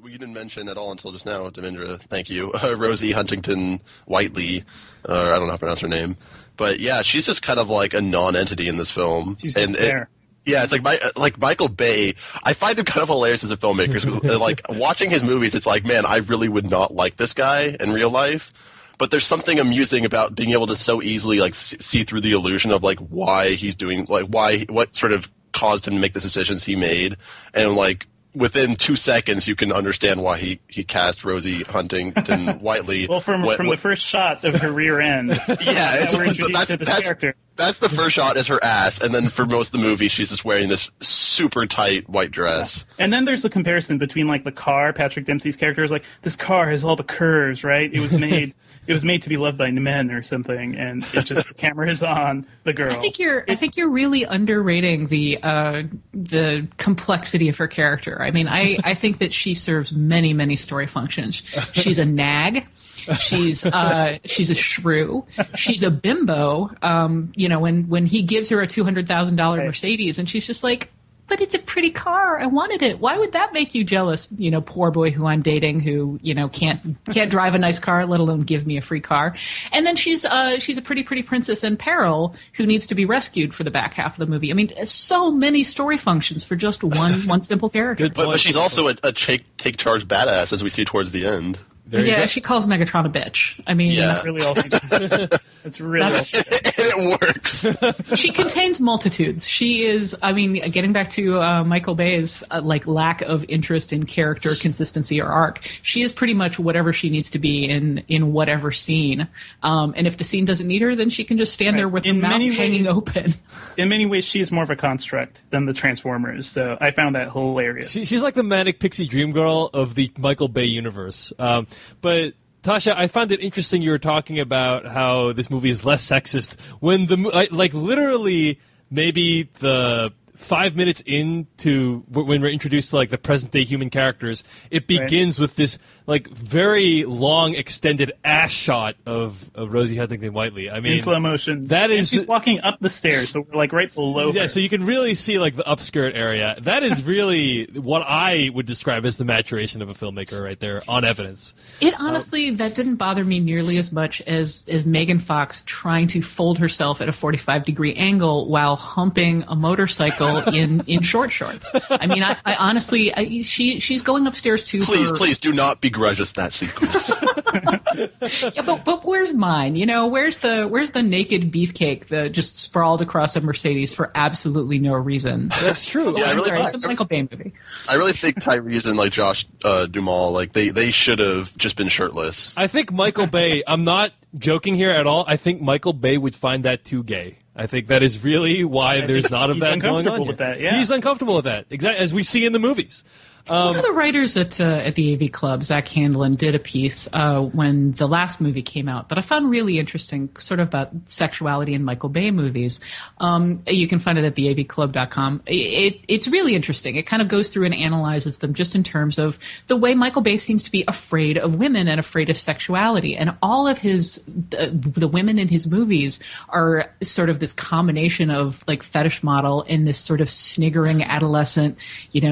we didn't mention at all until just now, Devindra, thank you, Rosie Huntington-Whiteley, I don't know how to pronounce her name. But yeah, she's just kind of like a non-entity in this film. She's just there. Yeah, it's like Michael Bay. I find him kind of hilarious as a filmmaker. Because, like, watching his movies, it's like, man, I really would not like this guy in real life. But there's something amusing about being able to so easily like see through the illusion of like why he's doing, like what sort of caused him to make the decisions he made, and like within 2 seconds you can understand why he cast Rosie Huntington-Whiteley. Well, from the first shot of her rear end, yeah, we're introduced to this character. That's the first shot is her ass, and then for most of the movie, she's just wearing this super tight white dress. Yeah. And then there's the comparison between like the car. Patrick Dempsey's character is like, this car has all the curves, right? It was made. It was made to be loved by men or something, and it just the camera is on the girl. I think you're really underrating the complexity of her character. I mean, I think that she serves many story functions. She's a nag. She's a shrew. She's a bimbo. When he gives her a $200,000 Mercedes, and she's just like, but it's a pretty car. I wanted it. Why would that make you jealous? Poor boy who I'm dating who, can't drive a nice car, let alone give me a free car. And then she's a pretty princess in peril who needs to be rescued for the back half of the movie. I mean, so many story functions for just one simple character. But she's also a take charge badass, as we see towards the end. Yeah, she calls Megatron a bitch. I mean, that's really all. It's really all. It works. She contains multitudes. She is. I mean, getting back to Michael Bay's lack of interest in character consistency or arc. She is pretty much whatever she needs to be in whatever scene. And if the scene doesn't need her, then she can just stand there with her mouth hanging open. In many ways, she is more of a construct than the Transformers. So I found that hilarious. She's like the manic pixie dream girl of the Michael Bay universe. But Tasha, I found it interesting you were talking about how this movie is less sexist when literally maybe the 5 minutes into when we're introduced to the present day human characters, it begins with this very long extended ass shot of Rosie Huntington-Whiteley. I mean, in slow motion. And she's walking up the stairs, so we're right below her. Yeah, so you can really see the upskirt area. That is really what I would describe as the maturation of a filmmaker right there on evidence. It honestly, that didn't bother me nearly as much as Megan Fox trying to fold herself at a 45-degree angle while humping a motorcycle in short shorts. I mean, I honestly, she's going upstairs to Please do not begrudge us that sequence. Yeah, but where's mine? Where's the naked beefcake that just sprawled across a Mercedes for absolutely no reason? That's true. Yeah, it's a Michael Bay movie. I really think Tyrese and Josh Duhamel, they should have just been shirtless. I think Michael Bay. I'm not joking here at all. I think Michael Bay would find that too gay. I think that is really why there's not of that going on. With that, yeah. He's uncomfortable with that, exactly as we see in the movies. One of the writers at the AV Club, Zach Handlin, did a piece when the last movie came out that I found really interesting, sort of about sexuality in Michael Bay movies. You can find it at theavclub.com. It's really interesting. It kind of goes through and analyzes them just in terms of the way Michael Bay seems to be afraid of women and afraid of sexuality. And all of the women in his movies are sort of this combination of fetish model and this sort of sniggering adolescent,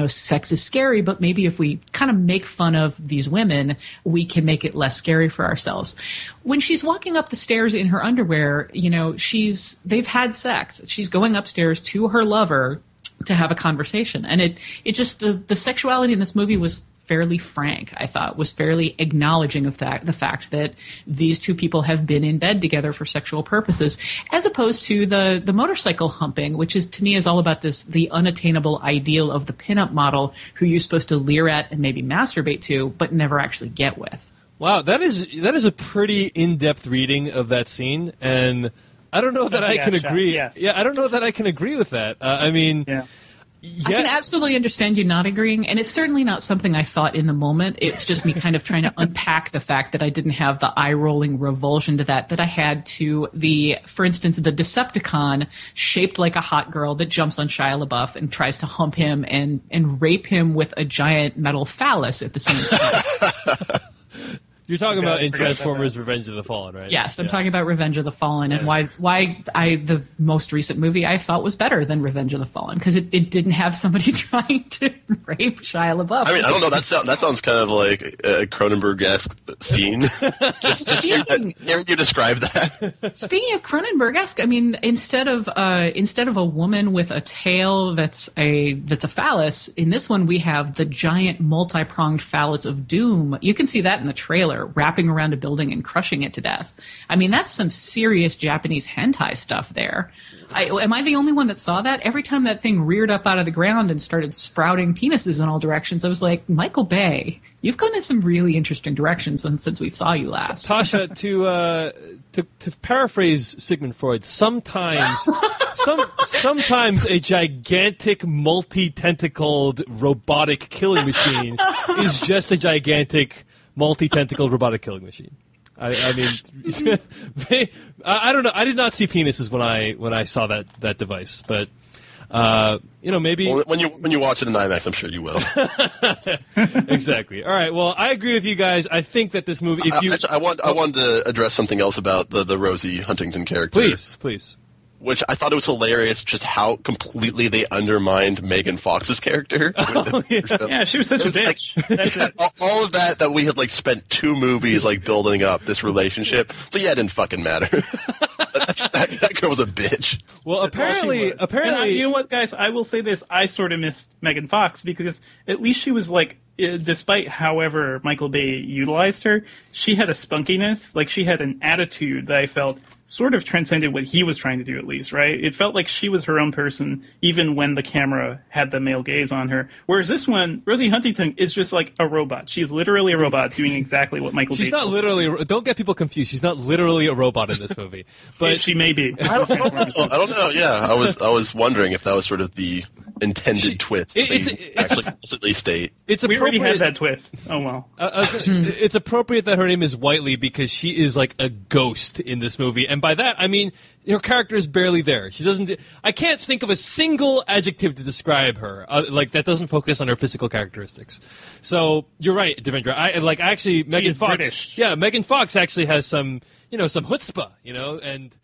sex is scary, but maybe if we kind of make fun of these women, we can make it less scary for ourselves. When she's walking up the stairs in her underwear, they've had sex. She's going upstairs to her lover to have a conversation. And it just, the sexuality in this movie was fairly frank, I thought, was fairly acknowledging of the fact that these two people have been in bed together for sexual purposes, as opposed to the motorcycle humping, which is, to me, is all about the unattainable ideal of the pinup model who you're supposed to leer at and maybe masturbate to, but never actually get with. Wow, that is a pretty in-depth reading of that scene, and I don't know that I can agree. Yes. Yeah, I don't know that I can agree with that. I can absolutely understand you not agreeing, and it's certainly not something I thought in the moment. It's just me kind of trying to unpack the fact that I didn't have the eye-rolling revulsion to that I had to for instance, the Decepticon shaped like a hot girl that jumps on Shia LaBeouf and tries to hump him and rape him with a giant metal phallus at the same time. You're talking about in forgot about Transformers: Revenge of the Fallen, right? Yes, I'm talking about Revenge of the Fallen, and why the most recent movie I thought was better than Revenge of the Fallen, because it didn't have somebody trying to rape Shia LaBeouf. I mean, I don't know. That sounds kind of like a Cronenberg-esque scene. just hearing you describe that. Speaking of Cronenberg-esque, I mean, instead of a woman with a tail that's a phallus, in this one we have the giant multi-pronged phallus of doom. You can see that in the trailer, wrapping around a building and crushing it to death. I mean, that's some serious Japanese hentai stuff there. Am I the only one that saw that? Every time that thing reared up out of the ground and started sprouting penises in all directions, I was like, Michael Bay, you've gone in some really interesting directions since we saw you last. Tasha, to paraphrase Sigmund Freud, sometimes a gigantic multi-tentacled robotic killing machine is just a gigantic multi-tentacled robotic killing machine. I mean, I don't know. I did not see penises when I saw that device, but maybe when you watch it in IMAX, I'm sure you will. Exactly. All right. Well, I agree with you guys. I think that this movie. I wanted to address something else about the Rosie Huntington character. Please. Which I thought it was hilarious, just how completely they undermined Megan Fox's character. Yeah, she was such a bitch. All of that we had spent 2 movies building up this relationship. So yeah, it didn't fucking matter. that girl was a bitch. Well, apparently, you know what, guys? I will say this: I sort of missed Megan Fox because at least she was despite however Michael Bay utilized her, she had a spunkiness. She had an attitude that I felt sort of transcended what he was trying to do, at least, right? It felt like she was her own person, even when the camera had the male gaze on her. Whereas this one, Rosie Huntington is just like a robot. She's literally a robot doing exactly what Michael Bay. She's not literally. Don't get people confused. She's not literally a robot in this movie, but she may be. I don't know. Yeah, I was wondering if that was sort of the intended twist. It's actually explicitly state. We already had that twist. Oh well. It's appropriate that her name is Whiteley because she is like a ghost in this movie, and by that I mean her character is barely there. She doesn't. I can't think of a single adjective to describe her that doesn't focus on her physical characteristics. So you're right, Devendra. Actually Megan Fox. British. Yeah, Megan Fox actually has some chutzpah, and.